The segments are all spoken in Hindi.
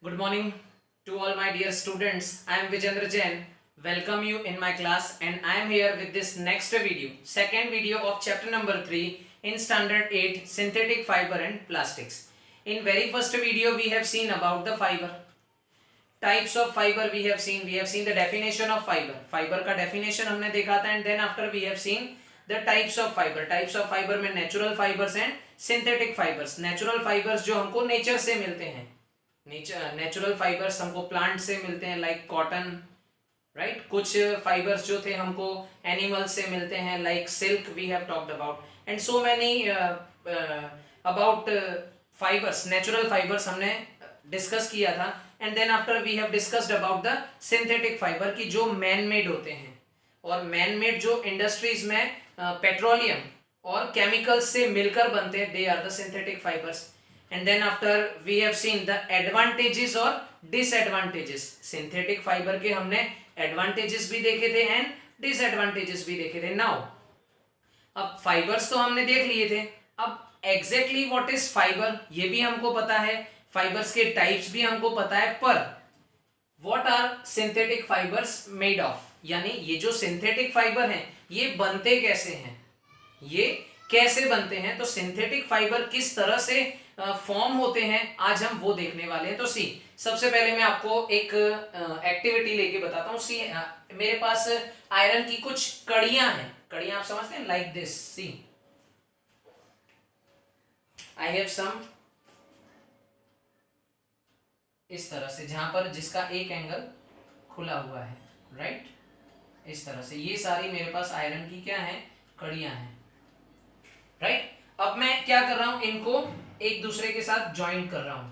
Good morning to all my dear students. I am Vijendra Jain. Welcome you in my class and I am here with this next video, second video of chapter number 3 in standard 8 synthetic fiber and plastics. In very first video we have seen about the fiber. Types of fiber we have seen the definition of fiber. Fiber का definition हमने देखा था and then after we have seen the types of fiber. Types of fiber में natural fibers and synthetic fibers. Natural fibers जो हमको nature से मिलते हैं. नेचुरल फाइबर्स हमको प्लांट से मिलते हैं लाइक कॉटन, राइट. कुछ फाइबर्स जो थे हमको एनिमल से मिलते हैं like silk we have talked about and so many about fibres. Natural fibres हमने डिस्कस किया था and then after we have discussed about the synthetic fibre की जो मैन मेड होते हैं और मैन मेड जो इंडस्ट्रीज में पेट्रोलियम और केमिकल्स से मिलकर बनते हैं, they are the synthetic fibres. And then after we have seen the advantages और disadvantages. Synthetic fiber के हमने advantages भी देखे थे and disadvantages भी देखे थे. Now अब fibers तो हमने देख लिए थे. अब exactly what is fiber ये भी हमको पता है, fibers के types भी हमको पता है, पर what are synthetic fibers made of, यानी ये जो synthetic fiber हैं ये बनते कैसे हैं, ये कैसे बनते हैं, तो सिंथेटिक फाइबर किस तरह से फॉर्म होते हैं आज हम वो देखने वाले हैं. तो सी सबसे पहले मैं आपको एक एक्टिविटी लेके बताता हूँ. सी मेरे पास आयरन की कुछ कड़ियां हैं. कड़ियां आप समझते हैं like this. See I have some इस तरह से, जहां पर जिसका एक एंगल खुला हुआ है, राइट. इस तरह से ये सारी मेरे पास आयरन की क्या है, कड़ियां हैं, राइट. अब मैं क्या कर रहा हूं, इनको एक दूसरे के साथ ज्वाइंट कर रहा हूं.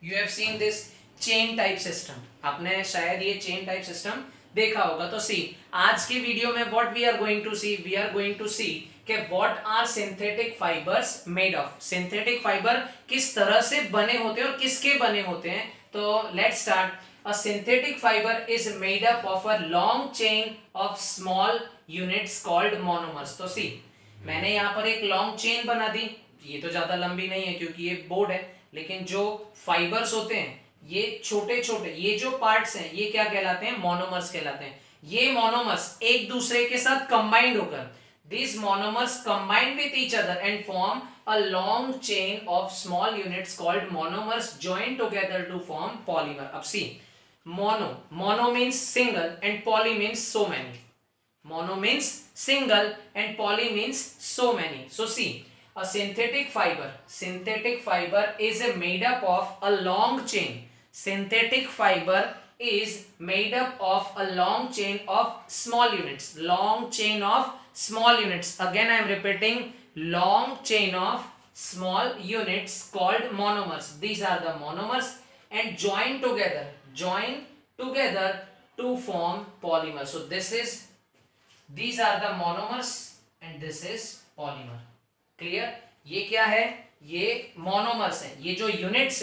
You have seen this chain type system. आपने शायद ये चेन टाइप सिस्टम देखा होगा. तो सी आज के वीडियो में what we are going to see, we are going to see कि what are synthetic fibres made of. Synthetic fibre किस तरह से बने होते हैं और किसके बने होते हैं. तो let's start. A synthetic fiber is made up of a long chain of small units called monomers. तो सी मैंने यहाँ पर एक लॉन्ग चेन बना दी. ये तो ज्यादा लंबी नहीं है क्योंकि ये बोर्ड है, लेकिन जो फाइबर्स होते हैं ये छोटे छोटे, ये जो पार्ट्स हैं ये क्या कहलाते हैं, मोनोमर्स कहलाते हैं. ये मोनोमर्स एक दूसरे के साथ कंबाइंड होकर, these monomers combine with each other and form a long chain of small units called monomers joined together to form polymer. अब सी mono means single and poly means so many. Mono means single and poly means so many. So see, a synthetic fiber is made up of a long chain. Synthetic fiber is made up of a long chain of small units. Long chain of small units. Again I am repeating, long chain of small units called monomers. These are the monomers and join together to form polymer. So these are the monomers and this is polymer. Clear? ये क्या है, ये monomers है. ये जो units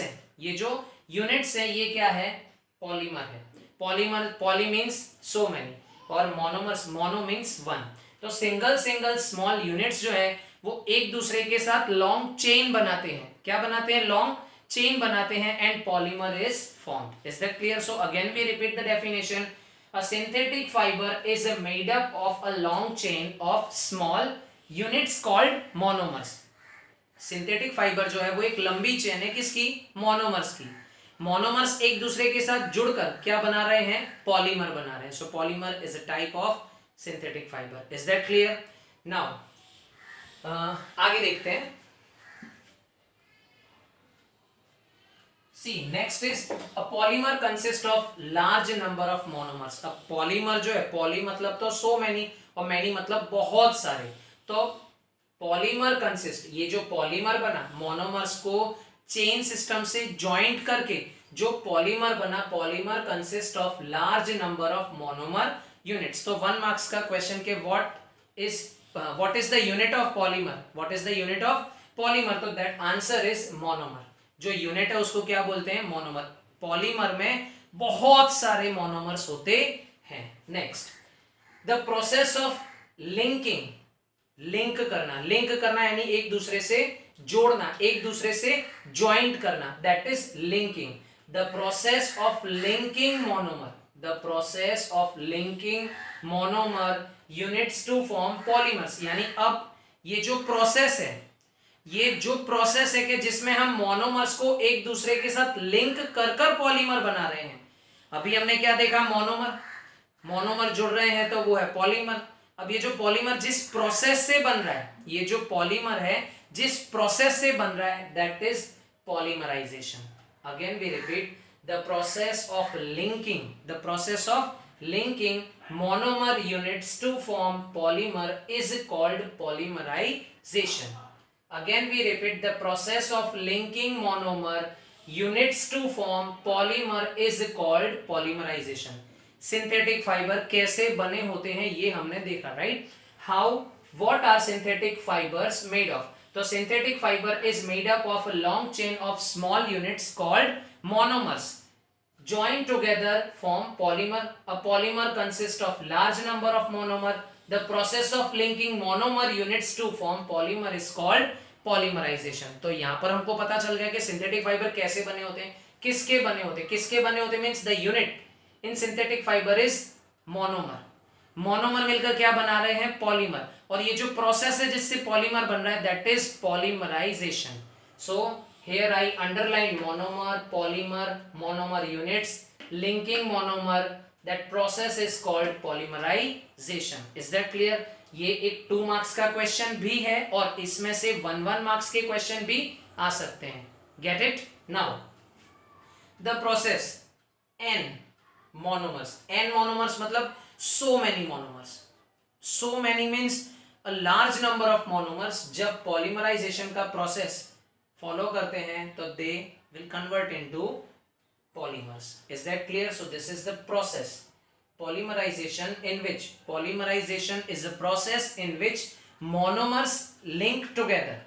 हैं ये क्या है, polymer है. poly means so many और monomers, mono means one. तो सिंगल स्मॉल यूनिट्स जो है वो एक दूसरे के साथ लॉन्ग चेन बनाते हैं. क्या बनाते हैं, लॉन्ग चेन बनाते हैं and polymer is formed. Is that clear? So again we repeat the definition. A synthetic fibre is made up of a long chain of small units called monomers. Synthetic fibre जो है वो एक लंबी चेन है, किसकी, मोनोमर्स की. मोनोमर्स एक दूसरे के साथ जुड़कर क्या बना रहे हैं, पॉलीमर बना रहे हैं. So polymer is a type of synthetic fiber. Is that clear? Now आगे देखते हैं. See, next is a polymer consists of large number of monomers. अब polymer जो है, poly मतलब तो so many और many मतलब बहुत सारे. तो polymer consist, ये जो polymer बना, monomers को chain system से joint करके जो polymer बना, polymer consists of large number of monomer units. तो 1 मार्क्स का क्वेश्चन के what is the unit of polymer, what is the unit of polymer, तो that answer is monomer. जो यूनिट है उसको क्या बोलते हैं, मोनोमर. पॉलीमर में बहुत सारे मोनोमर्स होते हैं. Next the process of linking, link करना यानी एक दूसरे से जोड़ना, एक दूसरे से ज्वाइंट करना, that is linking. The process of linking monomer, the process of linking monomer units to form polymers. यानी अब ये जो प्रोसेस है, ये जो प्रोसेस है कि जिसमें हम मोनोमर्स को एक दूसरे के साथ लिंक कर कर पॉलीमर बना रहे हैं। अभी हमने क्या देखा, मोनोमर जुड़ रहे हैं तो वो है पॉलीमर। अब ये जो पॉलीमर जिस प्रोसेस से बन रहा है, ये जो पॉलीमर है जिस प्रोसेस से बन रहा है, that is polymerisation. Again we repeat, the process of linking, the process of linking monomer units to form polymer is called polymerization. Again we repeat, the process of linking monomer units to form polymer is called polymerization. Synthetic fiber कैसे बने होते हैं ये हमने देखा, right? How, what are synthetic fibers made of? तो synthetic fiber is made up of a long chain of small units called monomers. Joined together form polymer. A polymer consists of large number of monomer. The process of linking monomer units to form polymer is called polymerization. तो यहाँ पर हमको पता चल गया कि सिंथेटिक फाइबर कैसे बने होते हैं, किसके बने होते हैं, किसके बने होते हैं means the unit in synthetic fibre is monomer. Monomer मिलकर क्या बना रहे हैं, पॉलीमर। और ये जो प्रोसेस है जिससे पॉलीमर बन रहा है, that is polymerisation. So here I underline monomer, polymer, monomer units, linking monomer, that process is called polymerization. Is that clear? ये एक 2 मार्क्स का क्वेश्चन भी है और इसमें से 1 मार्क्स के क्वेश्चन भी आ सकते हैं। Get it? Now, the process N monomers. N monomers मतलब so many monomers. So many means a large number of monomers. जब polymerization का process फॉलो करते हैं तो they will convert into polymers. Is that clear? So this is the process polymerization, in which polymerization is a process in which monomers link together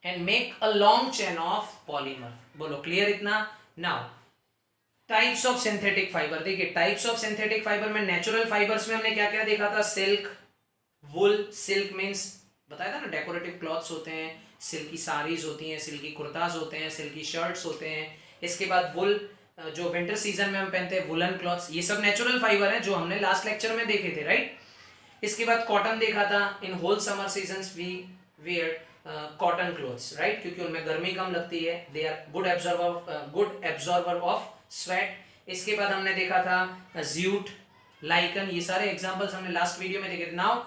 and make a long chain of polymer. बोलो क्लियर इतना? now types of synthetic fibre. देखिए टाइप्स ऑफ सिंथेटिक फाइबर में नेचुरल फाइबर्स में हमने क्या क्या देखा था, सिल्क, वुल। सिल्क मीन्स बताया था ना, डेकोरेटिव क्लॉथ्स होते हैं, सिल्की साड़ीज होती हैं, सिल्की कुर्ताज होते हैं, सिल्की शर्ट्स होते हैं। इसके बाद वुल, जो विंटर सीजन में हम पहनते हैं, वुलन क्लॉथ्स, ये सब नेचुरल फाइबर हैं जो हमने लास्ट लेक्चर में देखे थे, राइट। इसके बाद कॉटन देखा था, in whole summer seasons we wear cotton clothes, right, क्योंकि उनमें गर्मी कम लगती है, they are good absorber of sweat. इसके बाद हमने देखा था ज्यूट, लाइकन, ये सारे एग्जांपल्स हमने लास्ट वीडियो में देखे थे। नाउ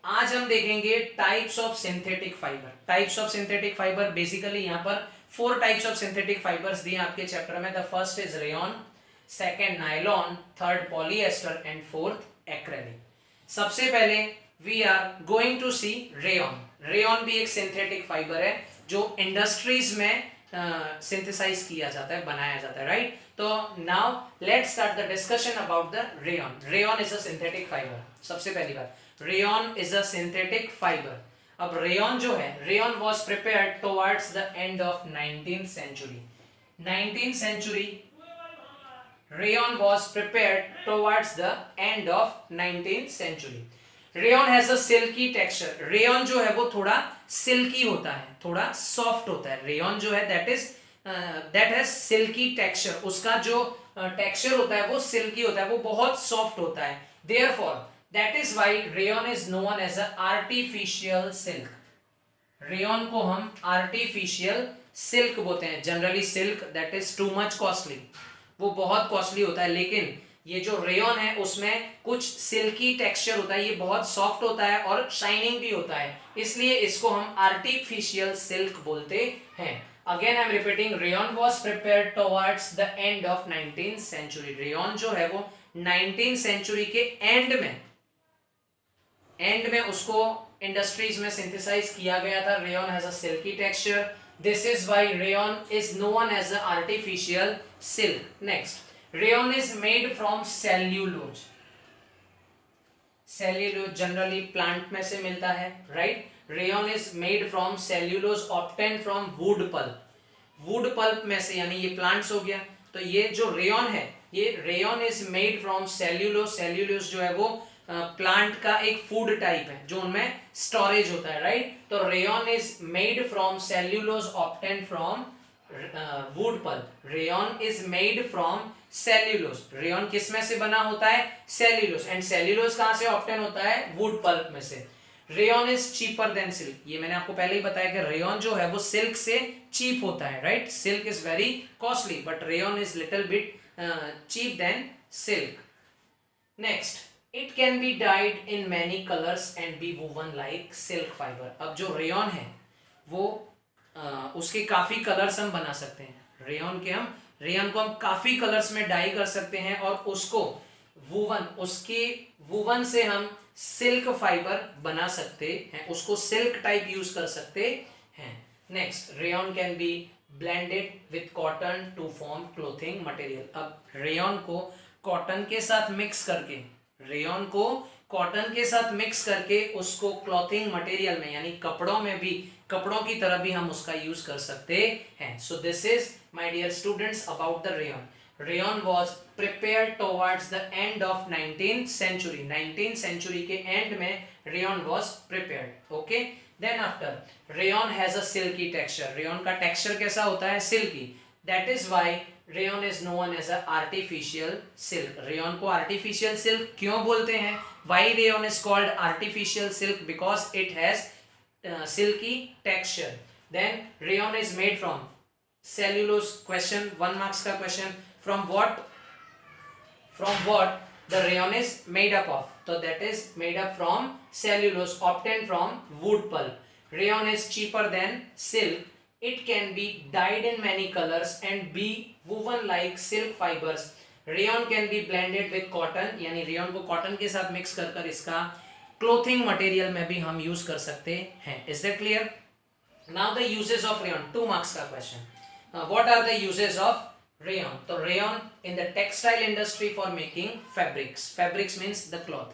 आज हम देखेंगे types of synthetic fibre. Types of synthetic fibre basically यहाँ पर 4 टाइप्स ऑफ सिंथेटिक फाइबर्स दिए आपके चैप्टर में। The first is rayon, second nylon, third polyester and fourth acrylic. सबसे पहले we are going to see rayon. Rayon भी एक सिंथेटिक फाइबर है जो इंडस्ट्रीज में सिंथेसाइज किया जाता है, बनाया जाता है, राइट। तो now let's start the discussion about the rayon. Rayon is a synthetic fibre. सबसे पहली बात, rayon is a synthetic fibre. अब रेयन जो है, rayon was prepared towards the end of 19th century। 19th century rayon was prepared towards the end of 19th century। Rayon has a silky texture. Rayon जो है वो थोड़ा सिल्की होता है, थोड़ा सॉफ्ट होता है। रेयन जो है दैट हैज सिल्की टेक्सचर। उसका जो टेक्सचर होता है वो सिल्की होता है, वो बहुत सॉफ्ट होता है। Therefore that is why rayon is known as a artificial silk। rayon को हम artificial silk बोलते हैं। Generally silk that is too much costly, वो बहुत कॉस्टली होता है, लेकिन ये जो रेयन है उसमें कुछ सिल्की टेक्सचर होता है, ये बहुत सॉफ्ट होता है और शाइनिंग भी होता है, इसलिए इसको हम आर्टिफिशियल सिल्क बोलते हैं। Again I am repeating, rayon was prepared towards the end of 19th century। Rayon जो है वो 19th century के एंड में उसको इंडस्ट्रीज में सिंथेसाइज किया गया था। Rayon has a silky texture, this is why rayon is known as a artificial silk. Next, rayon is made from cellulose. Cellulose generally plant में से मिलता है, राइट। Rayon is made from cellulose obtain from wood pulp. Wood pulp में से, यानी ये प्लांट्स हो गया। तो ये जो रेयन है ये rayon is made from cellulose, cellulose जो है वो प्लांट का एक फूड टाइप है जो उनमें स्टोरेज होता है, राइट। तो rayon is made from cellulose obtained from wood pulp. Rayon is made from cellulose, rayon किस में से बना होता है, सेल्यूलोज, एंड सेल्यूलोज कहां से ऑब्टेन होता है, वुड पल्प में से। Rayon is cheaper than silk, ये मैंने आपको पहले ही बताया कि रेयन जो है वो सिल्क से चीप होता है, right. Silk is very costly but rayon is little bit cheap then silk. Next, it can be dyed in many colours and be woven like silk fibre. अब जो रेयन है वो उसके काफी कलर्स हम बना सकते हैं। रेयन को हम काफी कलर्स में डाई कर सकते हैं और उसको उसके वूवन से हम सिल्क फाइबर बना सकते हैं, उसको सिल्क टाइप यूज कर सकते हैं। Next, rayon can be blended with cotton to form clothing material. अब रेयन को कॉटन के साथ मिक्स करके, रेयन को कॉटन के साथ मिक्स करके उसको क्लॉथिंग मटेरियल में यानी कपड़ों में भी, कपड़ों की तरह भी हम उसका यूज कर सकते हैं। So this is my dear students about the rayon. Rayon was prepared towards the end of 19th century, 19th century के एंड में rayon was prepared. Okay, then after rayon has a silky texture, rayon का टेक्सचर कैसा होता है, silky. That is why rayon is known as a artificial silk. Rayon को आर्टिफिशियल सिल्क क्यों बोलते हैं, why rayon is called artificial silk, because it has silky texture. Then rayon is made from cellulose. Question, 1 marks का question. From what the rayon is made up of? So that is made up from cellulose obtained from wood pulp. Rayon is cheaper than silk. It can be dyed in many colors and be woven like silk fibers. Rayon can be blended with cotton, यानी rayon को cotton के साथ mix कर इसका क्लोथिंग मटेरियल में भी हम यूज कर सकते हैं। Is that clear? Now the uses of rayon, 2 marks का question. What are the uses of rayon? तो rayon in the textile industry for making fabrics, fabrics means the cloth,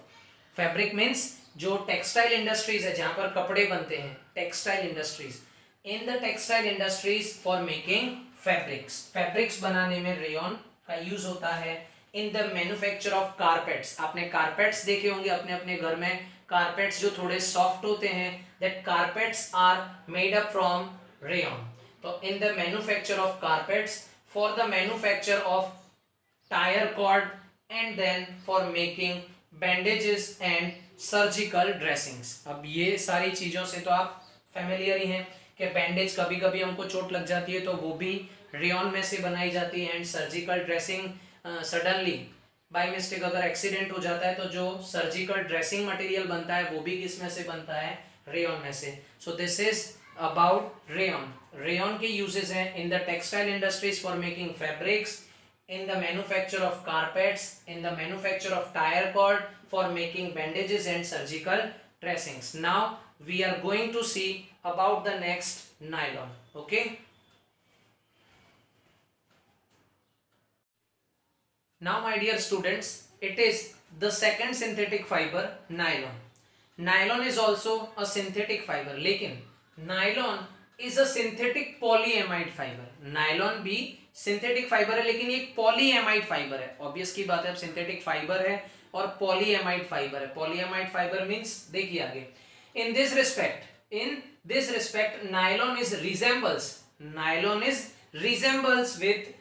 fabric means जो टेक्सटाइल इंडस्ट्रीज है जहां पर कपड़े बनते हैं, textile industries, in the textile industries for making fabrics, fabrics बनाने में रेयन का यूज होता है। In the manufacture of carpets, आपने कारपेट्स देखे होंगे अपने अपने घर में, कारपेट्स जो थोड़े सॉफ्ट होते हैं, that carpets are made up from rayon. तो in the manufacture of carpets, for the manufacture of tyre cord and then for making bandages and surgical dressings. अब ये सारी चीजों से तो आप फेमिलियर ही हैं कि बैंडेज कभी कभी हमको चोट लग जाती है तो वो भी रेयन में से बनाई जाती है, and surgical dressing suddenly by mistake अगर एक्सीडेंट हो जाता है तो जो सर्जिकल ड्रेसिंग मटेरियल बनता है वो भी किस में से बनता है, रेयन में से। सो this is about rayon. Rayon के यूजेस हैं इन the textile industries for making fabrics, in the manufacture of carpets, in the manufacture of tire cord, for making bandages and surgical dressings. Now we are going to see about the next, nylon. Okay, now my dear students, it is the second synthetic fiber, nylon. Nylon is also a synthetic fiber, लेकिन nylon is a synthetic polyamide fiber. nylon भी सिंथेटिक फाइबर है लेकिन ये पॉलीएमाइड फाइबर है। ऑब्वियस की बात है, अब सिंथेटिक फाइबर है और पॉलीएमाइड फाइबर है। पॉलीएमाइड फाइबर मींस, देखिए आगे, in this respect nylon is resembles with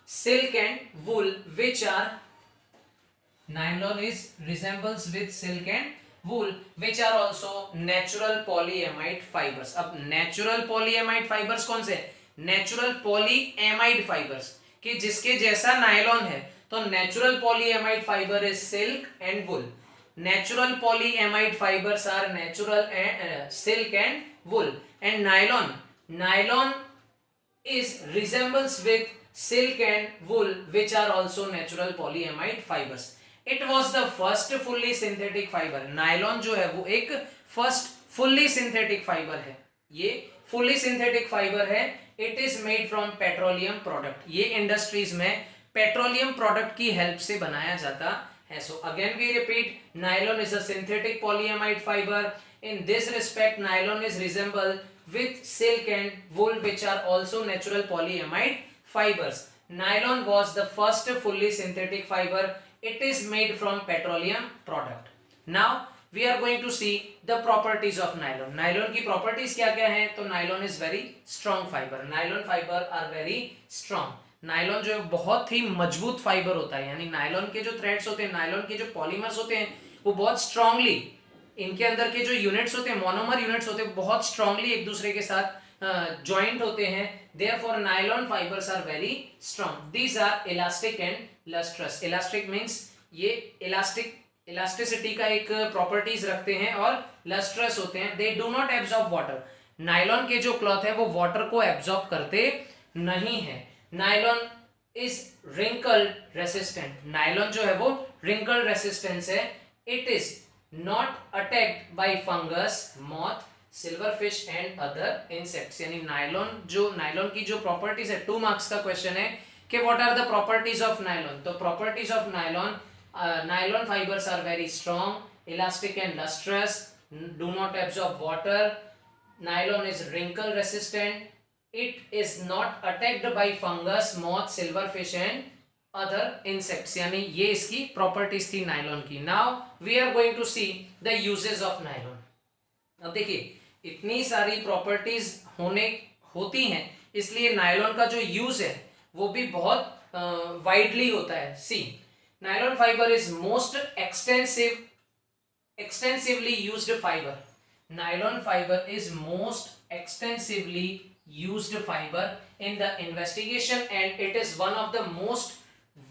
silk and wool which are, nylon is resembles with silk and wool which are also natural polyamide fibres. अब नेचुरल पॉलीएमाइड फाइबर्स कौन से? नेचुरल पॉलीएमाइड फाइबर्स, कि जिसके जैसा नायलॉन है। तो natural polyamide fibre is silk and wool. Natural polyamide fibres are natural silk and wool, and nylon is resembles with silk and wool which are also natural polyamide fibres. It was the first fully synthetic fibre. Nylon जो है वो एक फर्स्ट फुल्ली सिंथेटिक फाइबर है, ये फुल्ली सिंथेटिक फाइबर है। It is made from petroleum product, ये इंडस्ट्रीज में पेट्रोलियम प्रोडक्ट की हेल्प से बनाया जाता है। So again we repeat, nylon is a synthetic polyamide fibre. In this respect nylon is resemble with silk and wool which are also natural polyamide fibers. Nylon was the first fully synthetic fibre. It is made from petroleum product. Now we are going to see the properties of nylon. Nylon की प्रॉपर्टीज क्या क्या है? तो nylon is very strong fibre. Nylon fibres are very strong. Nylon जो है बहुत ही मजबूत फाइबर होता है, यानी नायलॉन के जो थ्रेड्स होते हैं, नायलॉन के जो पॉलीमर्स होते हैं, वो बहुत स्ट्रांगली, इनके अंदर के जो यूनिट्स होते हैं, मोनोमर यूनिट्स होते हैं, बहुत स्ट्रांगली एक दूसरे के साथ ज्वाइंट होते हैं. Therefore nylon fibres are very strong. These are elastic and lustrous. Elastic means ये इलास्टिसिटी का एक प्रॉपर्टीज रखते हैं, और लस्ट्रस होते हैं. They do not absorb water. Nylon के जो क्लॉथ है वो वाटर को एब्जॉर्ब करते नहीं है. Nylon is wrinkle resistant. Nylon जो है वो रिंकल रेसिस्टेंस है. It is not attacked by fungus, moth, silverfish and other insects. यानी नायलॉन की जो प्रॉपर्टीज है, 2 मार्क्स का क्वेश्चन है कि what are the properties of nylon. तो properties of nylon, nylon fibers are very strong, elastic and lustrous, do not absorb water, nylon is wrinkle resistant, it is not attacked by fungus, moth, silverfish and other insects. यानी ये इसकी प्रॉपर्टीज थी नायलॉन की. Now we are going to see the uses of nylon. अब देखिए इतनी सारी प्रॉपर्टीज होती हैं, इसलिए नायलॉन का जो यूज है वो भी बहुत वाइडली होता है. सी, nylon fiber is most extensively used fiber. Nylon fiber is most extensively used fiber in the investigation, and it is one of the most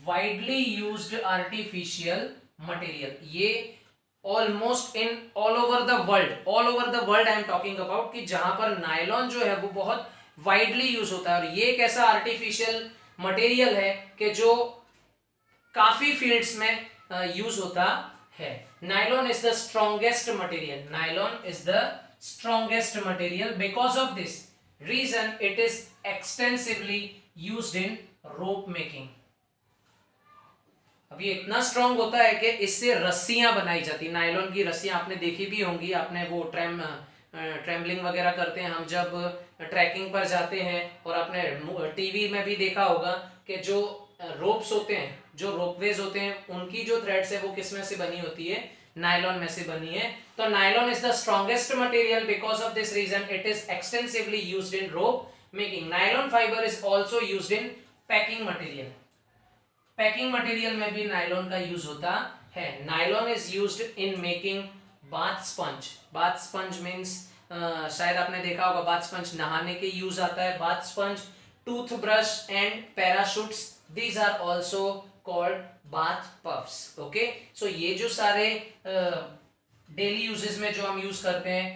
widely used artificial material. ये almost in all over the world I am talking about, कि जहां पर नायलॉन जो है वो बहुत widely यूज होता है. और ये एक ऐसा आर्टिफिशियल मटेरियल है कि जो काफी फील्ड्स में यूज होता है. Nylon is the strongest material. Nylon is the strongest material. Because of this reason it is extensively used in rope making. अब ये इतना स्ट्रॉन्ग होता है कि इससे रस्सियां बनाई जाती. नायलॉन की रस्सियां आपने देखी भी होंगी. आपने वो ट्रैम्बलिंग वगैरह करते हैं हम जब ट्रैकिंग पर जाते हैं, और आपने टीवी में भी देखा होगा कि जो रोप्स होते हैं, जो रोपवेज होते हैं, उनकी जो थ्रेड्स है वो किस में से बनी होती है? नायलॉन में से बनी है. तो nylon is the strongest material. Because of this reason it is extensively used in rope making. Nylon fibre is also used in packing material. Packing material में भी नायलॉन का यूज होता है. Nylon is used in making bath sponge. Bath sponge means शायद आपने देखा होगा, बाथ स्पंज नहाने के यूज आता है. Bath sponge, toothbrush and parachutes, these are also called bath puffs. okay, so ये जो सारे डेली यूजेस में जो हम यूज करते हैं,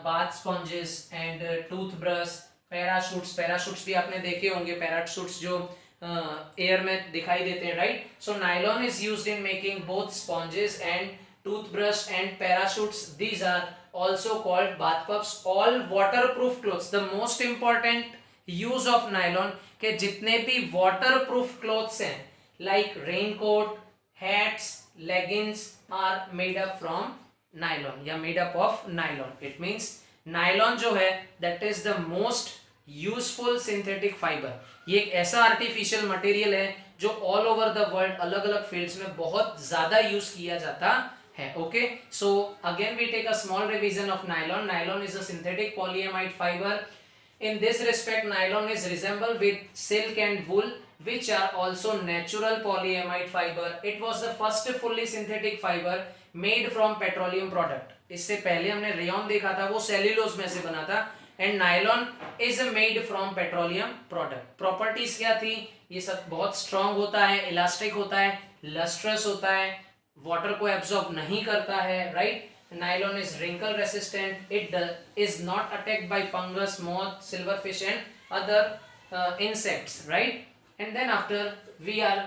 bath sponges and toothbrush, parachutes भी आपने देखे होंगे. पैराशूट्स जो एयर में दिखाई देते हैं, right. So nylon is used in making both sponges and toothbrush and parachutes. these are also called bath puffs. all waterproof clothes. the most important use of nylon के जितने भी वाटर प्रूफ क्लोथ्स हैं, like raincoat, hats, leggings, are made up from nylon या made up of nylon. It means nylon जो है that is the most useful synthetic fibre. ये एक ऐसा आर्टिफिशियल मटेरियल है जो ऑल ओवर द वर्ल्ड अलग अलग फील्ड्स में बहुत ज्यादा यूज किया जाता है. Okay, so again we take a small revision of nylon. Nylon is a synthetic polyamide fibre. In this respect, nylon is resemble with silk and wool, which are also natural polyamide fiber. It was the first fully synthetic fiber made from petroleum product. इससे पहले हमने रेयन देखा था, वो सेल्यूलोज में से बना था. And nylon is made from petroleum product. Properties क्या थी? ये सब बहुत strong होता है, elastic होता है, lustrous होता है, water को absorb नहीं करता है, right? Nylon is wrinkle resistant. It is not attacked by fungus, moth, silverfish and other insects, right? And then after we are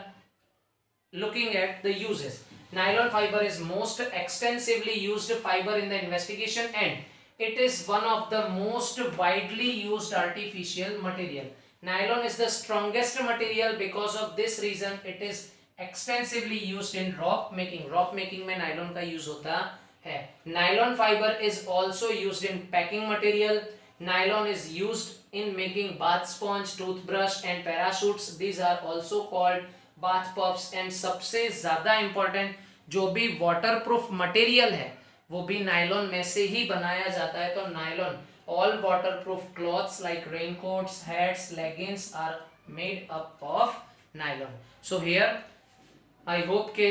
looking at the uses. Nylon fiber is most extensively used fiber in the investigation, and it is one of the most widely used artificial material. Nylon is the strongest material. Because of this reason it is extensively used in rope making. rope making में nylon का use होता है. Nylon fiber is also used in packing material. Nylon is used in making bath sponge, toothbrush and parachutes. These are also called bath puffs. And सबसे ज़्यादा important जो भी waterproof material है वो भी नायलॉन में से ही बनाया जाता है. तो nylon, all waterproof cloths like raincoats, hats, leggings are made up of nylon. So here I hope के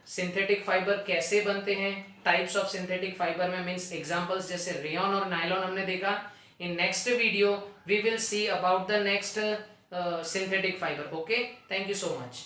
सिंथेटिक फाइबर कैसे बनते हैं, टाइप्स ऑफ सिंथेटिक फाइबर में मीन्स एग्जांपल्स जैसे रेयन और नायलॉन हमने देखा. In next video we will see about the next synthetic fibre. Okay, thank you so much.